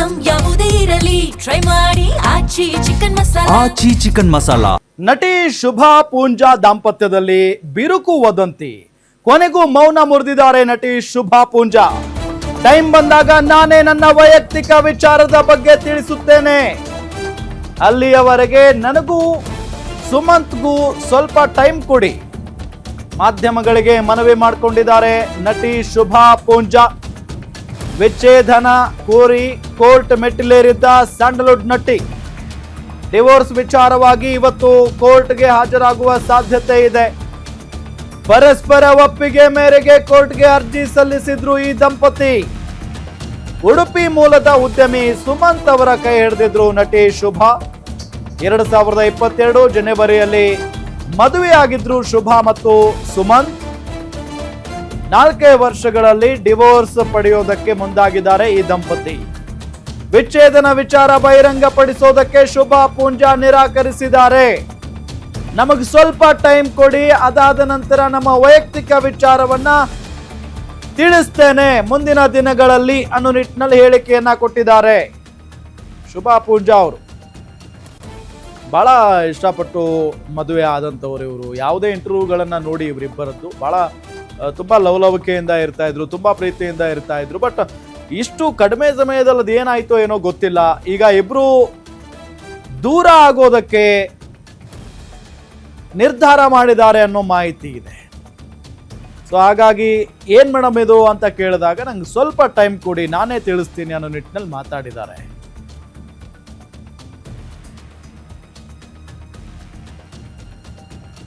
Item ಯಾವುದೇ ಇರಲಿ try ಮಾಡಿ ಆಚಿ ಚಿಕನ್ ಮಸಾಲಾ. ನಟಿ ಶುಭಾ ಪೂಂಜಾ ದಾಂಪತ್ಯದಲ್ಲಿ ಬಿರುಕು ವದಂತಿ. ಕೊನೆಗೂ ಮೌನ ಮುರಿದಿದ್ದಾರೆ ನಟಿ ಶುಭಾ ಪೂಂಜಾ. ಟೈಮ್ ಬಂದಾಗ ನಾನೇ ನನ್ನ ವೈಯಕ್ತಿಕ ವಿಚಾರದ ಬಗ್ಗೆ ತಿಳಿಸುತ್ತೇನೆ. ಅಲ್ಲಿಯವರೆಗೆ ನನಗೂ ಸುಮಂತ್ಗೂ ಸ್ವಲ್ಪ ಟೈಮ್ ಕೊಡಿ. ಮಾಧ್ಯಮಗಳಿಗೆ ಮನವಿ ಮಾಡಿಕೊಂಡಿದ್ದಾರೆ ನಟಿ ಶುಭಾ ಪೂಂಜಾ. ವಿಚ್ಛೇದನ ಕೋರಿ ಕೋರ್ಟ್ ಮೆಟ್ಟಿಲೇರಿದ್ದ ಸ್ಯಾಂಡಲ್ವುಡ್ ನಟಿ ಡಿವೋರ್ಸ್ ವಿಚಾರವಾಗಿ ಇವತ್ತು ಕೋರ್ಟ್ಗೆ ಹಾಜರಾಗುವ ಸಾಧ್ಯತೆ ಇದೆ. ಪರಸ್ಪರ ಒಪ್ಪಿಗೆ ಮೇರೆಗೆ ಕೋರ್ಟ್ಗೆ ಅರ್ಜಿ ಸಲ್ಲಿಸಿದ್ರು ಈ ದಂಪತಿ. ಉಡುಪಿ ಮೂಲದ ಉದ್ಯಮಿ ಸುಮಂತ್ ಅವರ ಕೈ ಹಿಡಿದಿದ್ರು ನಟಿ ಶುಭಾ. 2022 ಜನವರಿಯಲ್ಲಿ ಮದುವೆಯಾಗಿದ್ರು ಶುಭಾ ಮತ್ತು ಸುಮಂತ್. 4 ವರ್ಷಗಳಲ್ಲಿ ಡಿವೋರ್ಸ್ ಪಡೆಯೋದಕ್ಕೆ ಮುಂದಾಗಿದ್ದಾರೆ ಈ ದಂಪತಿ. ವಿಚ್ಛೇದನ ವಿಚಾರ ಬಹಿರಂಗಪಡಿಸೋದಕ್ಕೆ ಶುಭಾ ಪೂಂಜಾ ನಿರಾಕರಿಸಿದ್ದಾರೆ. ನಮಗೆ ಸ್ವಲ್ಪ ಟೈಮ್ ಕೊಡಿ, ಅದಾದ ನಂತರ ನಮ್ಮ ವೈಯಕ್ತಿಕ ವಿಚಾರವನ್ನ ತಿಳಿಸ್ತೇನೆ ಮುಂದಿನ ದಿನಗಳಲ್ಲಿ ಅನ್ನೋ ನಿಟ್ಟಿನಲ್ಲಿ ಹೇಳಿಕೆಯನ್ನ ಕೊಟ್ಟಿದ್ದಾರೆ ಶುಭಾ ಪೂಂಜಾ ಅವರು. ಬಹಳ ಇಷ್ಟಪಟ್ಟು ಮದುವೆ ಆದಂಥವ್ರು ಇವರು. ಯಾವುದೇ ಇಂಟರ್ವ್ಯೂಗಳನ್ನ ನೋಡಿ ಇವರಿಬ್ಬರದ್ದು ಬಹಳ ತುಂಬಾ ಲವಲವಿಕೆಯಿಂದ ಇರ್ತಾ ಇದ್ರು, ತುಂಬಾ ಪ್ರೀತಿಯಿಂದ ಇರ್ತಾ ಇದ್ರು. ಬಟ್ ಇಷ್ಟು ಕಡಿಮೆ ಸಮಯದಲ್ಲಿ ಅದು ಏನಾಯ್ತೋ ಏನೋ ಗೊತ್ತಿಲ್ಲ. ಈಗ ಇಬ್ರು ದೂರ ಆಗೋದಕ್ಕೆ ನಿರ್ಧಾರ ಮಾಡಿದ್ದಾರೆ ಅನ್ನೋ ಮಾಹಿತಿ ಇದೆ. ಸೊ ಹಾಗಾಗಿ ಏನ್ ಮೇಡಮ್ ಇದು ಅಂತ ಕೇಳಿದಾಗ ನಂಗೆ ಸ್ವಲ್ಪ ಟೈಮ್ ಕೊಡಿ, ನಾನೇ ತಿಳಿಸ್ತೀನಿ ಅನ್ನೋ ನಿಟ್ಟಿನಲ್ಲಿ ಮಾತಾಡಿದ್ದಾರೆ.